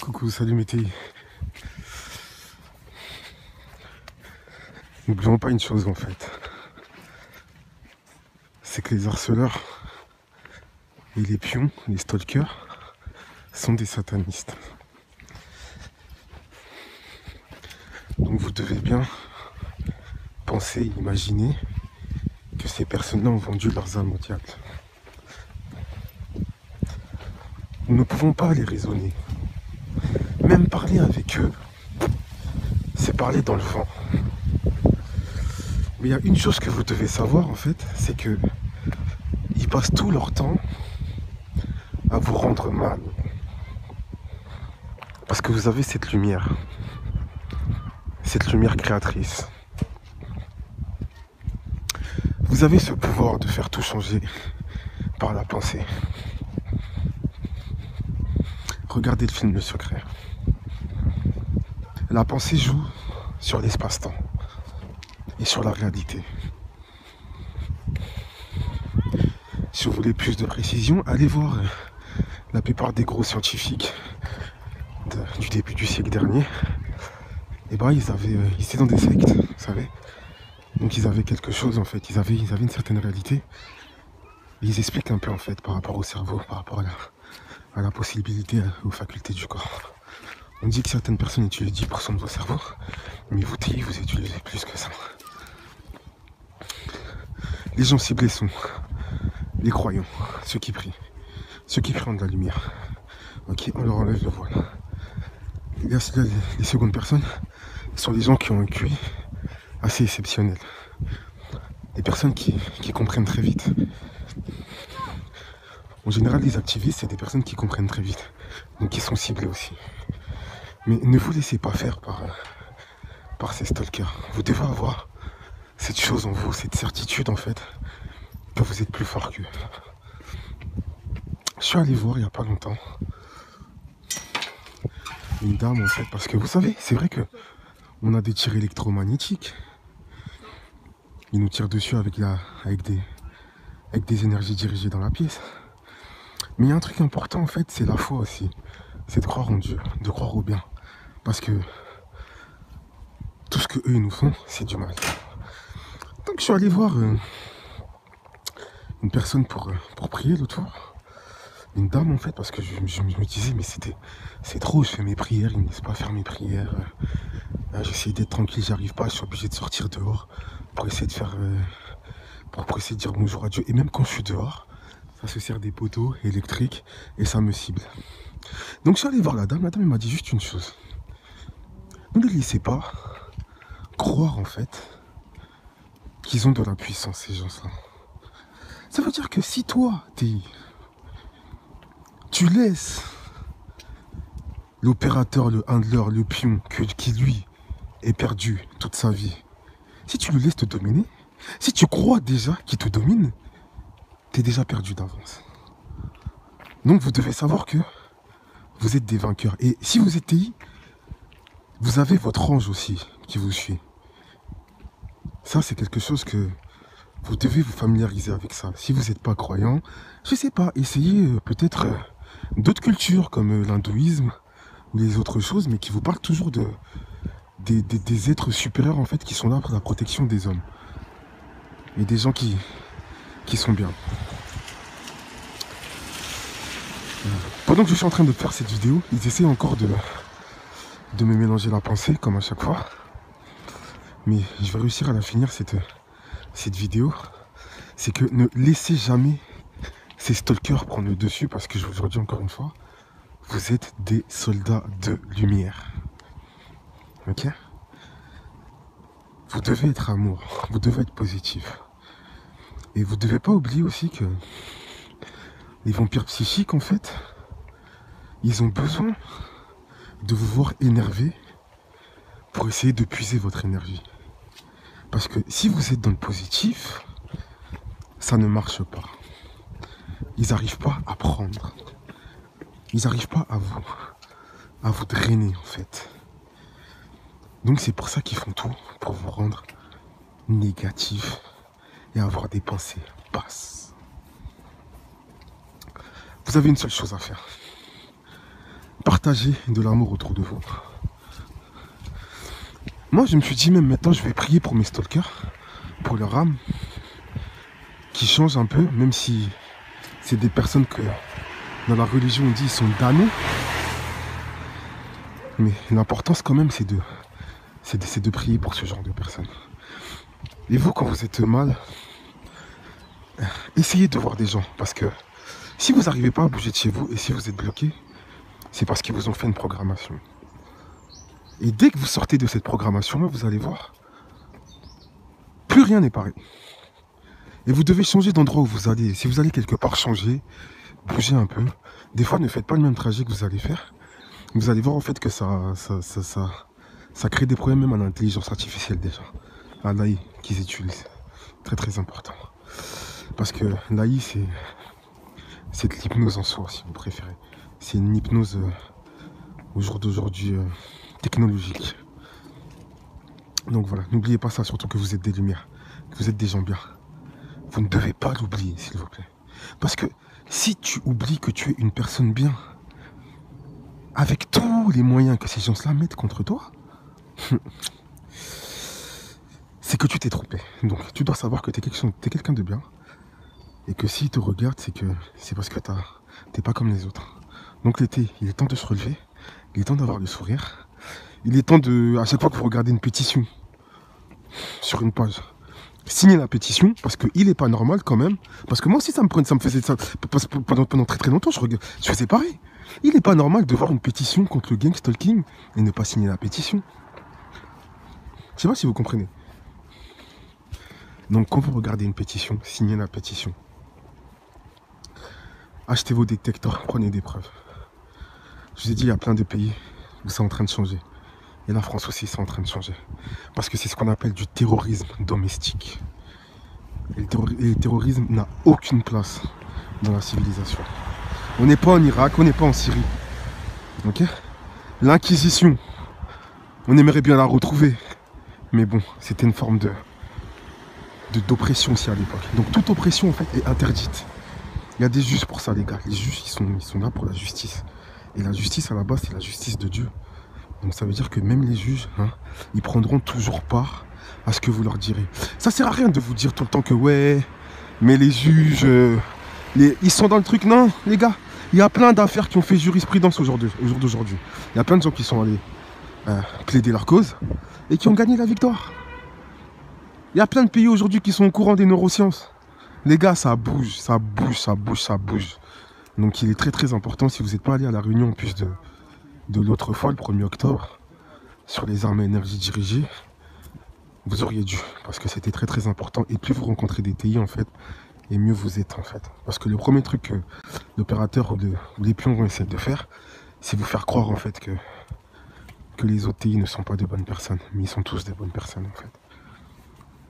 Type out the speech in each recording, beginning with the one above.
Coucou, salut Météi. N'oublions pas une chose en fait, c'est que les harceleurs et les pions, les stalkers, sont des satanistes. Donc vous devez bien penser, imaginer que ces personnes-là ont vendu leurs âmes au diable. Nous ne pouvons pas les raisonner. Même parler avec eux, c'est parler dans le vent. Mais il y a une chose que vous devez savoir en fait, c'est que ils passent tout leur temps à vous rendre mal. Parce que vous avez cette lumière créatrice. Vous avez ce pouvoir de faire tout changer par la pensée. Regardez le film Le Secret. La pensée joue sur l'espace-temps et sur la réalité. Si vous voulez plus de précision, allez voir la plupart des gros scientifiques du début du siècle dernier. Et bah ils étaient dans des sectes, vous savez. Donc ils avaient quelque chose en fait, ils avaient une certaine réalité. Et ils expliquent un peu en fait par rapport au cerveau, par rapport à la possibilité, aux facultés du corps. On dit que certaines personnes utilisent 10% de vos cerveaux, mais vous utilisez plus que ça. Les gens ciblés sont les croyants, ceux qui prient de la lumière. Ok, on leur enlève le voile. Et là, les secondes personnes sont les gens qui ont un QI assez exceptionnel. Des personnes qui comprennent très vite. En général, les activistes, c'est des personnes qui comprennent très vite. Donc qui sont ciblés aussi. Mais ne vous laissez pas faire par ces stalkers. Vous devez avoir cette chose en vous, cette certitude en fait, que vous êtes plus fort qu'eux. Je suis allé voir il n'y a pas longtemps une dame en fait, parce que vous savez, c'est vrai que on a des tirs électromagnétiques. Ils nous tirent dessus avec des énergies dirigées dans la pièce. Mais il y a un truc important en fait, c'est la foi aussi. C'est de croire en Dieu, de croire au bien. Parce que tout ce que eux nous font, c'est du mal. Donc je suis allé voir une personne pour prier l'autre fois. Une dame en fait, parce que je me disais, mais c'est trop, je fais mes prières, ils ne me laissent pas faire mes prières. J'essaie d'être tranquille, j'arrive pas, je suis obligé de sortir dehors pour essayer de faire... pour essayer de dire bonjour à Dieu. Et même quand je suis dehors, ça se sert des poteaux électriques et ça me cible. Donc je suis allé voir la dame elle m'a dit juste une chose. Ne les laissez pas croire en fait qu'ils ont de la puissance, ces gens-là. Ça veut dire que si toi, tu laisses l'opérateur, le handler, le pion, qui lui est perdu toute sa vie, si tu le laisses te dominer, si tu crois déjà qu'il te domine, t'es déjà perdu d'avance. Donc vous devez savoir que vous êtes des vainqueurs. Et si vous êtes TI, vous avez votre ange aussi qui vous suit. Ça, c'est quelque chose que vous devez vous familiariser avec ça. Si vous n'êtes pas croyant, je sais pas, essayez peut-être d'autres cultures comme l'hindouisme ou les autres choses, mais qui vous parlent toujours des êtres supérieurs en fait qui sont là pour la protection des hommes. Et des gens qui sont bien. Pendant que je suis en train de faire cette vidéo, ils essaient encore de me mélanger la pensée, comme à chaque fois. Mais je vais réussir à la finir, cette vidéo. C'est que ne laissez jamais ces stalkers prendre le dessus, parce que je vous le dis encore une fois, vous êtes des soldats de lumière. Ok? Vous devez être amour, vous devez être positif. Et vous devez pas oublier aussi que les vampires psychiques, en fait, ils ont besoin de vous voir énervé pour essayer de puiser votre énergie. Parce que si vous êtes dans le positif, ça ne marche pas. Ils n'arrivent pas à prendre. Ils n'arrivent pas à vous drainer, en fait. Donc c'est pour ça qu'ils font tout pour vous rendre négatif et avoir des pensées basses. Vous avez une seule chose à faire. partagez de l'amour autour de vous. Moi, je me suis dit, même maintenant, je vais prier pour mes stalkers, pour leur âme, qui changent un peu, même si c'est des personnes que, dans la religion, on dit ils sont damnés. Mais l'importance, quand même, c'est de prier pour ce genre de personnes. Et vous, quand vous êtes mal, essayez de voir des gens. Parce que si vous n'arrivez pas à bouger de chez vous, et si vous êtes bloqué, c'est parce qu'ils vous ont fait une programmation. Et dès que vous sortez de cette programmation-là, vous allez voir, plus rien n'est pareil. Et vous devez changer d'endroit où vous allez. Si vous allez quelque part changer, bougez un peu. Des fois, ne faites pas le même trajet que vous allez faire. Vous allez voir en fait que ça crée des problèmes même à l'intelligence artificielle déjà. À l'AI qu'ils utilisent. Très très important. Parce que l'AI, c'est de l'hypnose en soi, si vous préférez. C'est une hypnose au jour d'aujourd'hui technologique. Donc voilà, n'oubliez pas ça, surtout que vous êtes des lumières, que vous êtes des gens bien. Vous ne devez pas l'oublier, s'il vous plaît. Parce que si tu oublies que tu es une personne bien, avec tous les moyens que ces gens-là mettent contre toi, c'est que tu t'es trompé. Donc tu dois savoir que tu es quelqu'un de bien. Et que s'ils te regardent, c'est parce que t'es pas comme les autres. Donc l'été, il est temps de se relever. Il est temps d'avoir le sourire. Il est temps de, à chaque fois que vous regardez une pétition sur une page, signer la pétition, parce qu'il n'est pas normal quand même. Parce que moi aussi ça me faisait ça. Pendant très très longtemps, je faisais pareil. Il n'est pas normal de voir une pétition contre le gang stalking et ne pas signer la pétition. Je sais pas si vous comprenez. Donc quand vous regardez une pétition, signez la pétition. Achetez vos détecteurs, prenez des preuves. Je vous ai dit, il y a plein de pays où c'est en train de changer. Et la France aussi, c'est en train de changer. Parce que c'est ce qu'on appelle du terrorisme domestique. Et le terrorisme n'a aucune place dans la civilisation. On n'est pas en Irak, on n'est pas en Syrie. Ok? L'Inquisition, on aimerait bien la retrouver. Mais bon, c'était une forme d'oppression aussi à l'époque. Donc toute oppression, en fait, est interdite. Il y a des juges pour ça, les gars. Les juges, ils sont là pour la justice. Et la justice, à la base, c'est la justice de Dieu. Donc ça veut dire que même les juges, ils prendront toujours part à ce que vous leur direz. Ça sert à rien de vous dire tout le temps que ouais, mais les juges, ils sont dans le truc. Non, les gars, il y a plein d'affaires qui ont fait jurisprudence au jour d'aujourd'hui. Il y a plein de gens qui sont allés plaider leur cause et qui ont gagné la victoire. Il y a plein de pays aujourd'hui qui sont au courant des neurosciences. Les gars, ça bouge, ça bouge, ça bouge, ça bouge. Donc il est très très important, si vous n'êtes pas allé à la réunion en plus de l'autre fois, le 1er octobre, sur les armes à énergie dirigée, vous auriez dû, parce que c'était très très important. Et plus vous rencontrez des TI en fait, et mieux vous êtes en fait. Parce que le premier truc que l'opérateur ou les pions vont essayer de faire, c'est vous faire croire en fait que les autres TI ne sont pas de bonnes personnes. Mais ils sont tous des bonnes personnes en fait.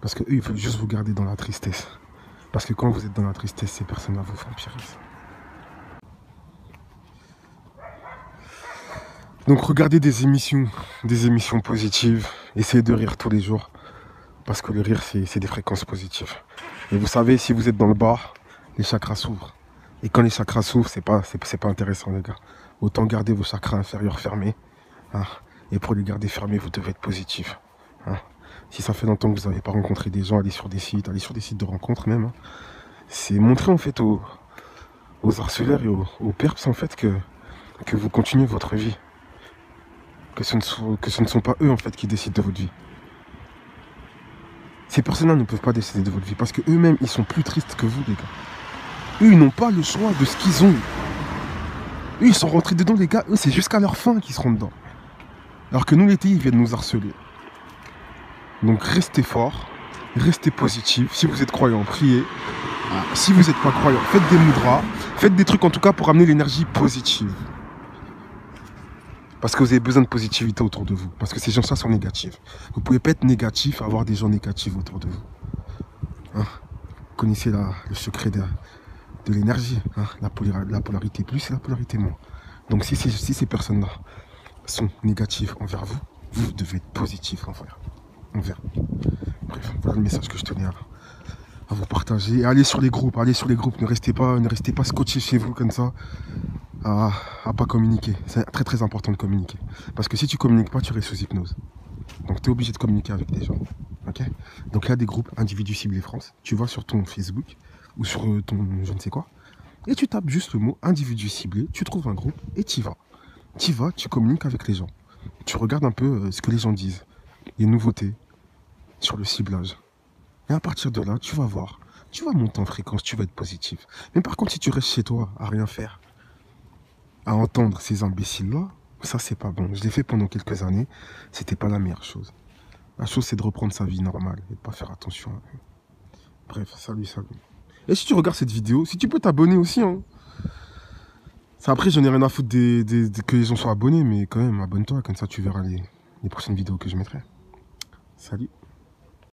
Parce qu'eux, ils veulent juste vous garder dans la tristesse. Parce que quand vous êtes dans la tristesse, ces personnes-là vous vampirisent. Donc regardez des émissions positives. Essayez de rire tous les jours. Parce que le rire, c'est des fréquences positives. Et vous savez, si vous êtes dans le bas, les chakras s'ouvrent. Et quand les chakras s'ouvrent, c'est pas intéressant, les gars. Autant garder vos chakras inférieurs fermés. Et pour les garder fermés, vous devez être positif. Si ça fait longtemps que vous n'avez pas rencontré des gens, allez sur des sites de rencontres même. C'est montrer en fait aux harceleurs et aux perps en fait que vous continuez votre vie. Que ce ne sont pas eux en fait qui décident de votre vie. Ces personnes-là ne peuvent pas décider de votre vie parce que eux-mêmes ils sont plus tristes que vous, les gars. Eux ils n'ont pas le choix de ce qu'ils ont. Eux ils sont rentrés dedans, les gars. Eux c'est jusqu'à leur fin qu'ils seront dedans. Alors que nous l'été ils viennent nous harceler. Donc restez forts, restez positifs. Si vous êtes croyant, priez. Si vous n'êtes pas croyant, faites des mudras, faites des trucs en tout cas pour amener l'énergie positive. Parce que vous avez besoin de positivité autour de vous. Parce que ces gens-là sont négatifs. Vous ne pouvez pas être négatif, avoir des gens négatifs autour de vous. Vous connaissez le secret de l'énergie. La polarité plus et la polarité moins. Donc si ces personnes-là sont négatives envers vous, vous devez être positif envers. Bref, voilà le message que je tenais à vous partager. Allez sur les groupes, ne restez pas scotché chez vous comme ça. à pas communiquer. C'est très très important de communiquer. Parce que si tu communiques pas, tu restes sous hypnose. Donc tu es obligé de communiquer avec les gens. Ok. Donc il y a des groupes individus ciblés France. Tu vas sur ton Facebook ou sur ton je ne sais quoi. Et tu tapes juste le mot individu ciblé. Tu trouves un groupe et tu y vas. Tu y vas, tu communiques avec les gens. Tu regardes un peu ce que les gens disent. Les nouveautés sur le ciblage. Et à partir de là, tu vas voir. Tu vas monter en fréquence, tu vas être positif. Mais par contre, si tu restes chez toi à rien faire, à entendre ces imbéciles-là, ça c'est pas bon. Je l'ai fait pendant quelques années, c'était pas la meilleure chose. La chose c'est de reprendre sa vie normale et de pas faire attention. Bref, salut, salut. Et si tu regardes cette vidéo, si tu peux t'abonner aussi, hein. Ça, après, j'en ai rien à foutre que les gens soient abonnés, mais quand même, abonne-toi, comme ça tu verras les prochaines vidéos que je mettrai. Salut.